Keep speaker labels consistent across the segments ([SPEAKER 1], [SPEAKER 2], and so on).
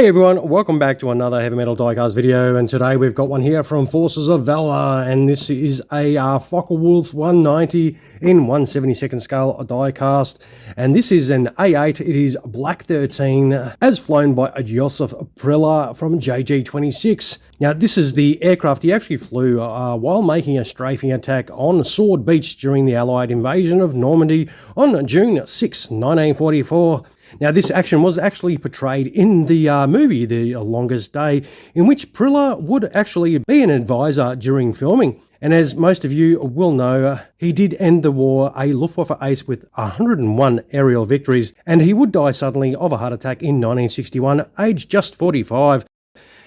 [SPEAKER 1] Hey everyone, welcome back to another Heavy Metal Diecast video, and today we've got one here from Forces of Valor, and this is a Focke-Wulf 190 in 1/72nd scale diecast, and this is an A8. It is Black 13, as flown by Josef Priller from JG26. Now this is the aircraft he actually flew while making a strafing attack on Sword Beach during the Allied invasion of Normandy on June 6, 1944. Now, this action was actually portrayed in the movie The Longest Day, in which Priller would actually be an advisor during filming. And as most of you will know, he did end the war a Luftwaffe ace with 101 aerial victories, and he would die suddenly of a heart attack in 1961, aged just 45.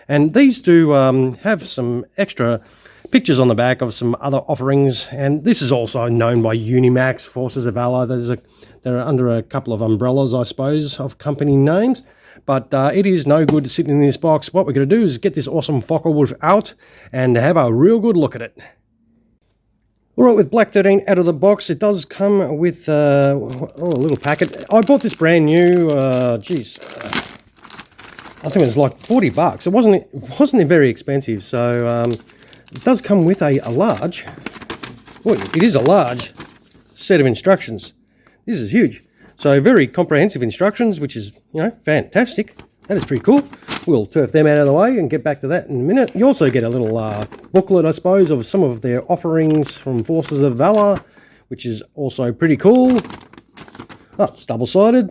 [SPEAKER 1] And these do have some extra pictures on the back of some other offerings, and this is also known by Unimax, Forces of Valor. They're under a couple of umbrellas, I suppose, of company names, but it is no good sitting in this box. What we're going to do is get this awesome Focke-Wulf out and have a real good look at it. Alright, with Black 13 out of the box, it does come with a little packet. I bought this brand new, I think it was like $40. It wasn't very expensive, so it does come with a large, it is a large set of instructions. This is huge. So very comprehensive instructions, which is, fantastic. That is pretty cool. We'll turf them out of the way and get back to that in a minute. You also get a little booklet, I suppose, of some of their offerings from Forces of Valor, which is also pretty cool. Oh, it's double-sided.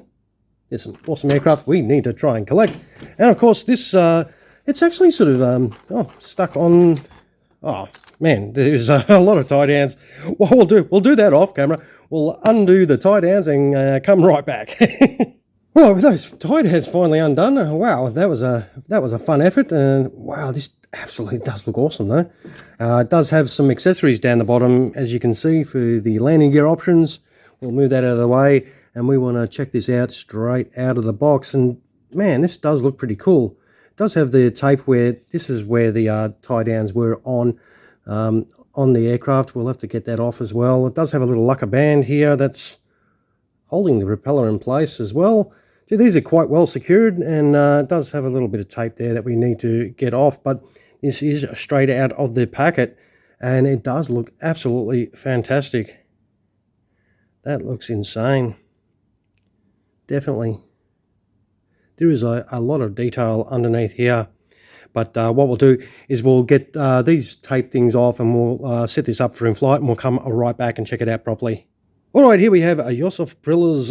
[SPEAKER 1] There's some awesome aircraft we need to try and collect. And of course, this, it's actually sort of stuck on... Oh, man, there's a lot of tie downs. What we'll do that off camera. We'll undo the tie downs and come right back. Well, with those tie downs finally undone, wow, that was a fun effort. And wow, this absolutely does look awesome, though. It does have some accessories down the bottom, as you can see, for the landing gear options. We'll move that out of the way, and we want to check this out straight out of the box. And man, this does look pretty cool. It does have the tape where this is where the tie downs were on the aircraft. We'll have to get that off as well. It does have a little lacquer band here that's holding the propeller in place as well. So these are quite well secured, and it does have a little bit of tape there that we need to get off, but this is straight out of the packet, and it does look absolutely fantastic. That looks insane. Definitely. There is a lot of detail underneath here. But what we'll do is we'll get these tape things off, and we'll set this up for in-flight, and we'll come right back and check it out properly. Alright, here we have a Josef Priller's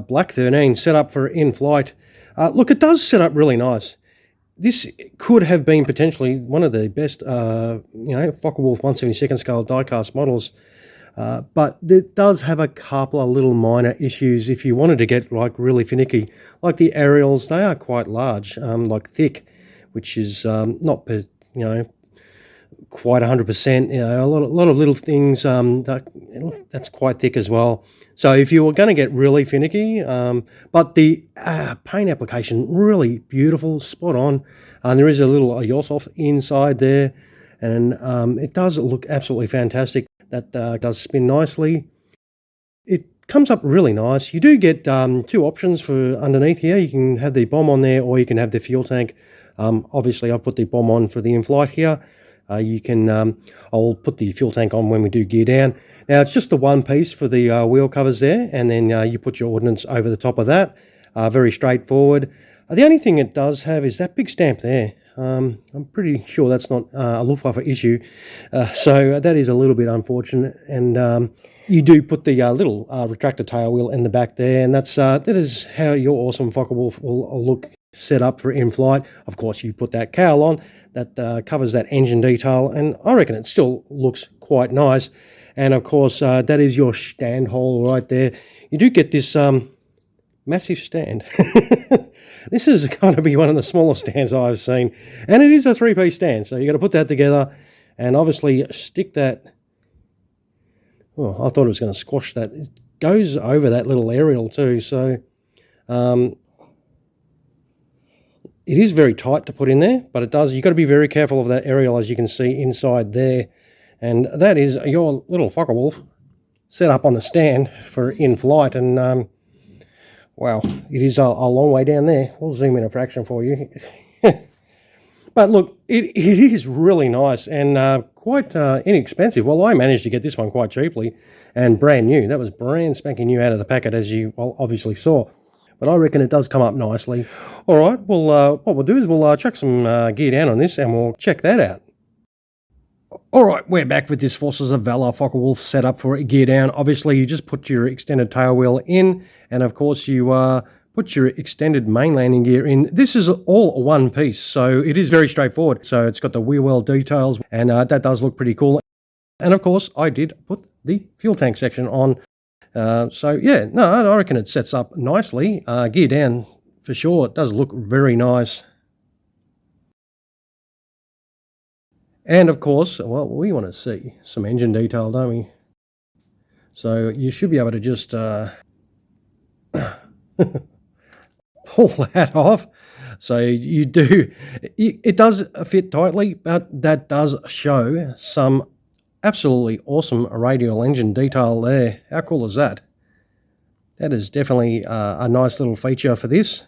[SPEAKER 1] Black 13 set up for in-flight. Look, it does set up really nice. This could have been potentially one of the best, Focke-Wulf 1/72nd scale diecast models. But it does have a couple of little minor issues if you wanted to get like really finicky. Like the aerials, they are quite large, like thick, which is not, quite 100%. A lot of little things that's quite thick as well. So if you were going to get really finicky, but the paint application really beautiful, spot on. And there is a little Josef inside there, and it does look absolutely fantastic. That does spin nicely. It comes up really nice. You do get two options for underneath here. You can have the bomb on there, or you can have the fuel tank. Obviously, I've put the bomb on for the in-flight here. I'll put the fuel tank on when we do gear down. Now, it's just the one piece for the wheel covers there, and then you put your ordnance over the top of that. Very straightforward. The only thing it does have is that big stamp there. I'm pretty sure that's not a Luftwaffe issue, so that is a little bit unfortunate. And you do put the little retractor tail wheel in the back there, and that is how your awesome Focke-Wulf will look set up for in-flight. Of course, you put that cowl on that covers that engine detail, and I reckon it still looks quite nice. And of course, that is your stand hole right there. You do get this massive stand. This is going to be one of the smallest stands I've seen, and it is a three-piece stand, so you got to put that together and obviously stick that. Oh, I thought it was going to squash that. It goes over that little aerial too, so it is very tight to put in there, but it does. You've got to be very careful of that aerial, as you can see inside there. And that is your little Focke-Wulf set up on the stand for in-flight. And wow, it is a long way down there. We'll zoom in a fraction for you. But look, it is really nice and quite inexpensive. Well, I managed to get this one quite cheaply and brand new. That was brand spanking new out of the packet, as you obviously saw. But I reckon it does come up nicely. All right, well, what we'll do is we'll chuck some gear down on this and we'll check that out. All right, we're back with this Forces of Valor Focke-Wulf setup for gear down. Obviously, you just put your extended tail wheel in, and of course you put your extended main landing gear in. This is all one piece, so it is very straightforward. So it's got the wheel well details, and that does look pretty cool. And of course, I did put the fuel tank section on. So yeah, no, I reckon it sets up nicely. Gear down, for sure, it does look very nice. And of course, well, we want to see some engine detail, don't we? So you should be able to just pull that off. So you do, it does fit tightly, but that does show some absolutely awesome radial engine detail there. How cool is that? That is definitely a nice little feature for this.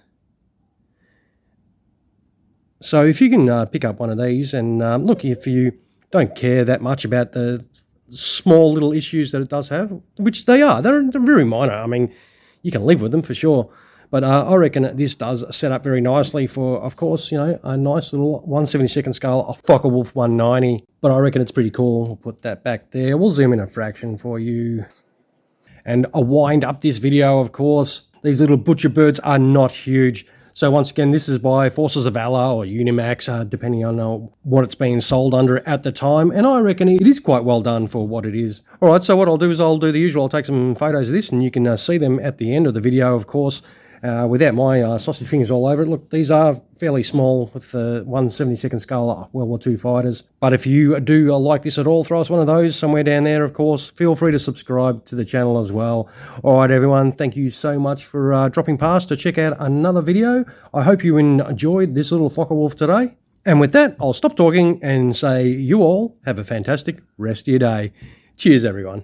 [SPEAKER 1] So if you can pick up one of these, and look, if you don't care that much about the small little issues that it does have, which they are, they're very minor. I mean, you can live with them for sure. But I reckon this does set up very nicely for, of course, you know, a nice little 1/72 scale Focke-Wulf 190. But I reckon it's pretty cool. We'll put that back there. We'll zoom in a fraction for you. And I'll wind up this video, of course. These little butcher birds are not huge. So once again, this is by Forces of Valor or Unimax, depending on what it's being sold under at the time. And I reckon it is quite well done for what it is. All right, so what I'll do is I'll do the usual. I'll take some photos of this, and you can see them at the end of the video, of course, without my sausage fingers all over it. Look, these are fairly small with the 1/72 scale World War II fighters. But if you do like this at all, throw us one of those somewhere down there, of course. Feel free to subscribe to the channel as well. All right, everyone, thank you so much for dropping past to check out another video. I hope you enjoyed this little Focke-Wulf today. And with that, I'll stop talking and say you all have a fantastic rest of your day. Cheers, everyone.